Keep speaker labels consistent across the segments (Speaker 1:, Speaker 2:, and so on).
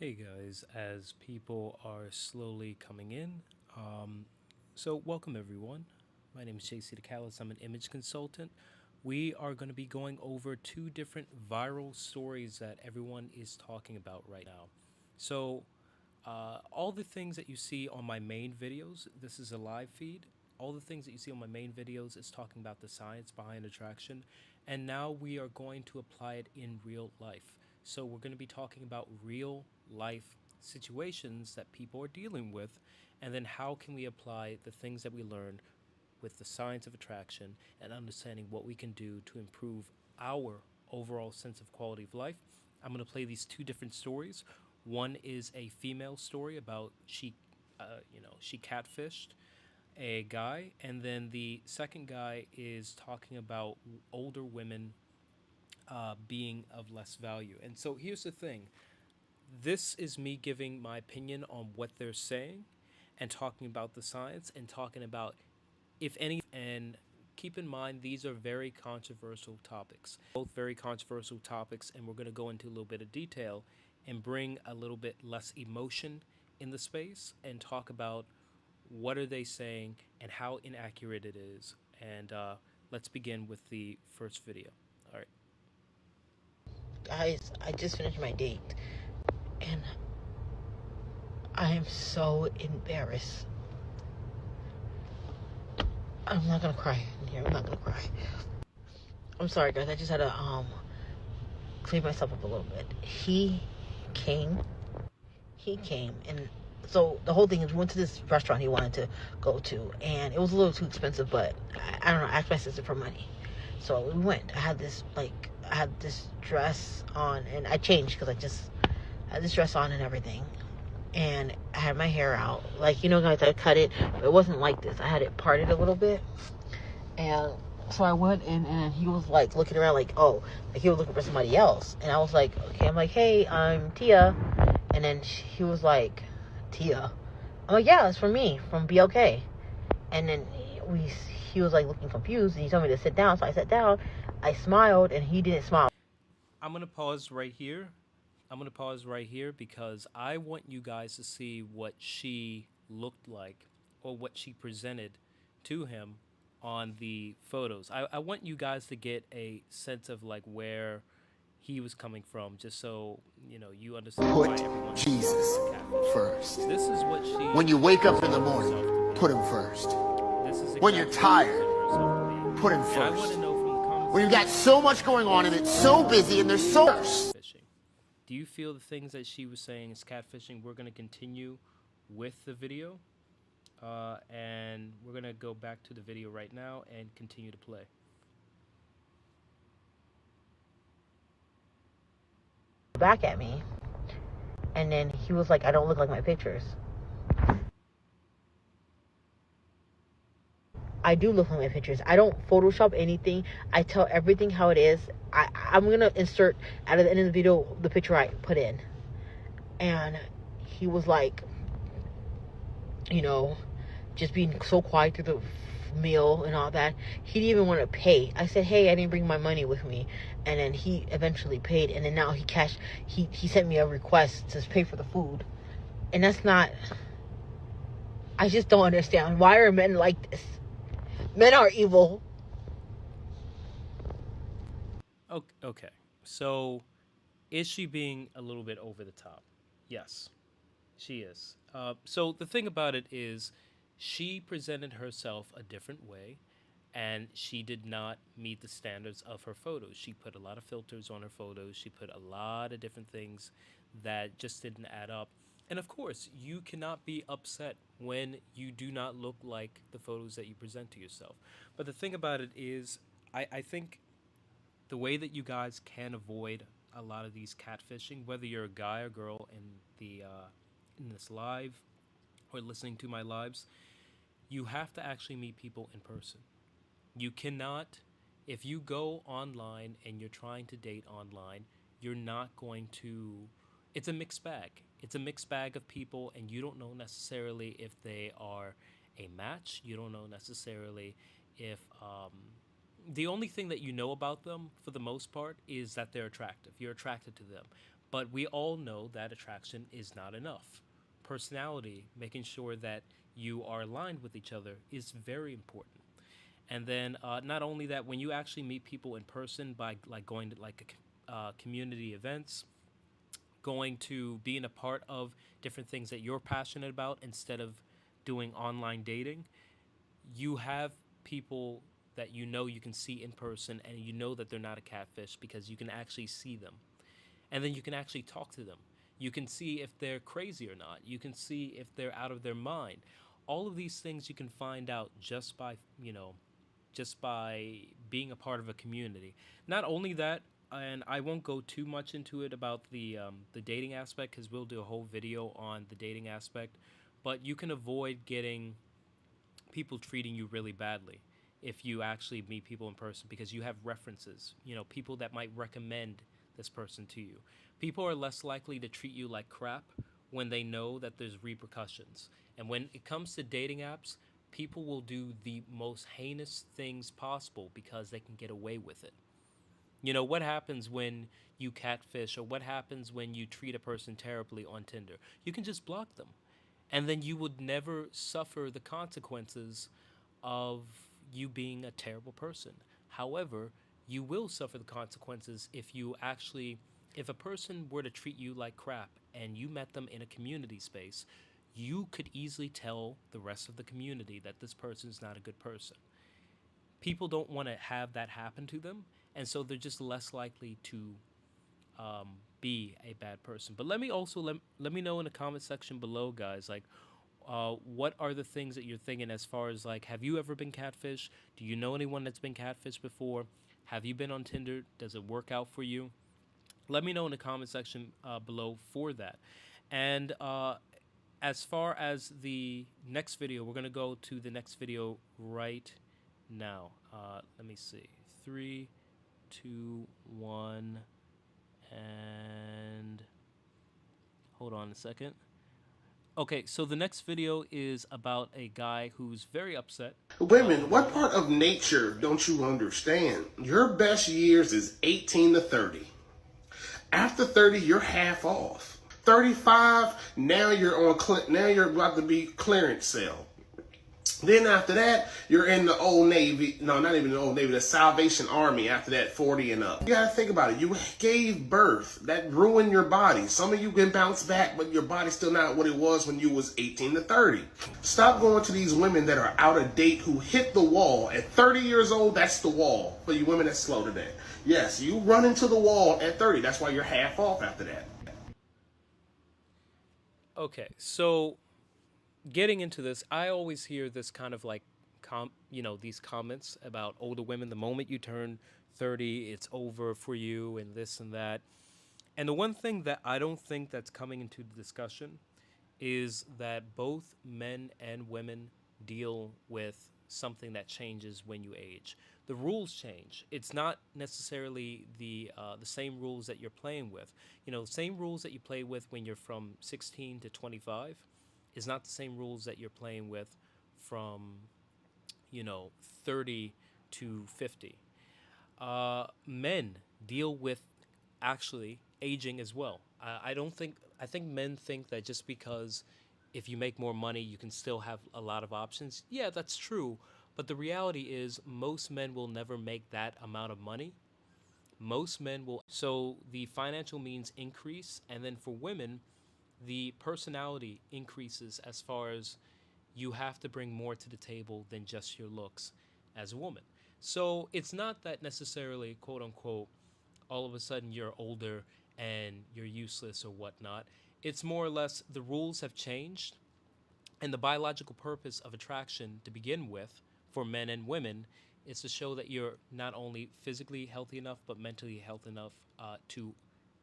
Speaker 1: Hey guys, as people are slowly coming in, so welcome everyone. My name is JC DeCalis. I'm an image consultant. We are going to be going over two different viral stories that everyone is talking about right now. So, all the things that you see on my main videos, this is a live feed. All the things that you see on my main videos is talking about the science behind attraction, and now we are going to apply it in real life. So, we're going to be talking about real life situations that people are dealing with, and then how can we apply the things that we learned with the science of attraction and understanding what we can do to improve our overall sense of quality of life. I'm going to play these two different stories. One is a female story about she catfished a guy, and then the second guy is talking about older women being of less value. And so here's the thing: this is me giving my opinion on what they're saying, and talking about the science, and talking about if any, and keep in mind these are very controversial topics, both very controversial topics, and we're going to go into a little bit of detail and bring a little bit less emotion in the space and talk about what are they saying and how inaccurate it is. And let's begin with the first video. All right.
Speaker 2: Guys, I just finished my date and I am so embarrassed. I'm not gonna cry in here. I'm not gonna cry. I'm sorry, guys. I just had to clean myself up a little bit. Came. He came, and so the whole thing is we went to this restaurant he wanted to go to, and it was a little too expensive, but I don't know. I asked my sister for money, so we went. I had this dress on, and I changed because I had this dress on and everything. And I had my hair out. Like, guys, I cut it, but it wasn't like this. I had it parted a little bit. And so I went in, and he was like looking around like, oh, like he was looking for somebody else. And I was like, okay, I'm like, hey, I'm Tia. And then he was like, Tia? I'm like, yeah, it's for me, from BLK. And then he was like looking confused, and he told me to sit down. So I sat down, I smiled, and he didn't smile.
Speaker 1: I'm going to pause right here. Because I want you guys to see what she looked like, or what she presented to him on the photos. I want you guys to get a sense of like where he was coming from, just so you understand why
Speaker 3: Put
Speaker 1: everyone is
Speaker 3: Jesus
Speaker 1: catfish.
Speaker 3: first.
Speaker 1: This is what she
Speaker 3: When you wake up in the
Speaker 1: presented herself
Speaker 3: morning,
Speaker 1: to be.
Speaker 3: put him first.
Speaker 1: This is
Speaker 3: When
Speaker 1: exactly
Speaker 3: you're
Speaker 1: what she
Speaker 3: tired,
Speaker 1: presented herself to be.
Speaker 3: put him
Speaker 1: And I want
Speaker 3: first.
Speaker 1: to know from the comments
Speaker 3: When you got so much going on and it's so busy and there's so much.
Speaker 1: catfishing. Do you feel the things that she was saying is catfishing? We're going to continue with the video, and we're going to go back to the video right now and continue to play.
Speaker 2: Back at me. And then he was like, I don't look like my pictures. I do look like my pictures. I don't Photoshop anything. I tell everything how it is. I'm going to insert at the end of the video the picture I put in. And he was like, just being so quiet through the meal and all that. He didn't even want to pay. I said, hey, I didn't bring my money with me. And then he eventually paid. And then now he sent me a request to pay for the food. And that's not, I just don't understand. Why are men like this? Men are evil.
Speaker 1: Okay. So, is she being a little bit over the top? Yes, she is. So, the thing about it is, she presented herself a different way, and she did not meet the standards of her photos. She put a lot of filters on her photos. She put a lot of different things that just didn't add up. And of course, you cannot be upset when you do not look like the photos that you present to yourself. But the thing about it is, I think the way that you guys can avoid a lot of these catfishing, whether you're a guy or girl in this live or listening to my lives, you have to actually meet people in person. You cannot, if you go online and you're trying to date online, you're not going to. It's a mixed bag. It's a mixed bag of people, and you don't know necessarily if they are a match. You don't know necessarily if the only thing that you know about them for the most part is that they're attractive. You're attracted to them. But we all know that attraction is not enough. Personality, making sure that you are aligned with each other, is very important. And then not only that, when you actually meet people in person by like going to like community events, going to being a part of different things that you're passionate about instead of doing online dating, you have people that you know you can see in person and you know that they're not a catfish because you can actually see them. And then you can actually talk to them. You can see if they're crazy or not. You can see if they're out of their mind. All of these things you can find out just by, just by being a part of a community. Not only that, and I won't go too much into it about the dating aspect because we'll do a whole video on the dating aspect, but you can avoid getting people treating you really badly if you actually meet people in person because you have references, people that might recommend this person to you. People are less likely to treat you like crap when they know that there's repercussions. And when it comes to dating apps, people will do the most heinous things possible because they can get away with it. What happens when you catfish or what happens when you treat a person terribly on Tinder? You can just block them. And then you would never suffer the consequences of you being a terrible person. However, you will suffer the consequences if a person were to treat you like crap and you met them in a community space, you could easily tell the rest of the community that this person is not a good person. People don't want to have that happen to them, and so they're just less likely to be a bad person. But let me know in the comment section below, guys. Like, what are the things that you're thinking as far as like, have you ever been catfished? Do you know anyone that's been catfished before? Have you been on Tinder? Does it work out for you? Let me know in the comment section below for that. And as far as the next video, we're gonna go to the next video right now. Let me see. 3, 2, 1, and hold on a second. Okay, so the next video is about a guy who's very upset.
Speaker 3: Women, what part of nature don't you understand? Your best years is 18 to 30. After 30, you're half off. 35, now you're about to be clearance sale. Then after that, you're in the Old Navy. No, not even the Old Navy, the Salvation Army after that, 40 and up. You gotta think about it. You gave birth. That ruined your body. Some of you can bounce back, but your body's still not what it was when you was 18 to 30. Stop going to these women that are out of date who hit the wall. At 30 years old, that's the wall for you women that's slow today. Yes, you run into the wall at 30. That's why you're half off after that.
Speaker 1: Okay, so getting into this, I always hear this kind of like, these comments about older women. The moment you turn 30, it's over for you, and this and that. And the one thing that I don't think that's coming into the discussion is that both men and women deal with something that changes when you age. The rules change. It's not necessarily the same rules that you're playing with. Same rules that you play with when you're from 16 to 25 is not the same rules that you're playing with from 30 to 50. Men deal with actually aging as well. I think men think that just because if you make more money, you can still have a lot of options. Yeah, that's true. But the reality is most men will never make that amount of money. Most men will. So the financial means increase. And then for women, the personality increases as far as you have to bring more to the table than just your looks as a woman. So it's not that necessarily, quote unquote, all of a sudden you're older and you're useless or whatnot. It's more or less the rules have changed, and the biological purpose of attraction to begin with for men and women is to show that you're not only physically healthy enough but mentally healthy enough to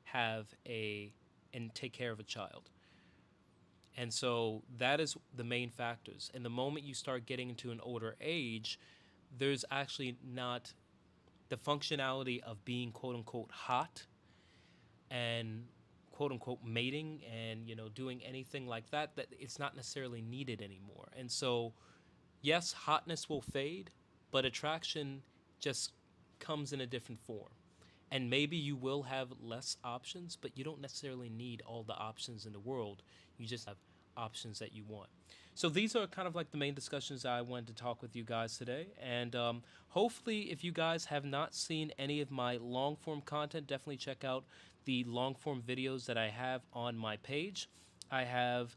Speaker 1: have and take care of a child. And so that is the main factors. And the moment you start getting into an older age, there's actually not the functionality of being quote unquote hot and quote unquote mating and doing anything like that it's not necessarily needed anymore. And so yes, hotness will fade, but attraction just comes in a different form. And maybe you will have less options, but you don't necessarily need all the options in the world. You just have options that you want. So these are kind of like the main discussions I wanted to talk with you guys today. And hopefully, if you guys have not seen any of my long form content, definitely check out the long form videos that I have on my page. I have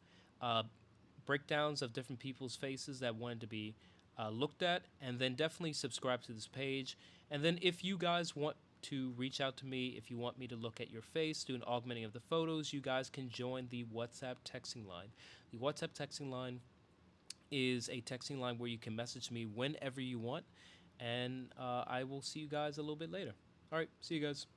Speaker 1: breakdowns of different people's faces that wanted to be looked at, and then definitely subscribe to this page. And then if you guys want to reach out to me, if you want me to look at your face, do an augmenting of the photos, you guys can join the WhatsApp texting line. The WhatsApp texting line is a texting line where you can message me whenever you want, and I will see you guys a little bit later. All right, see you guys.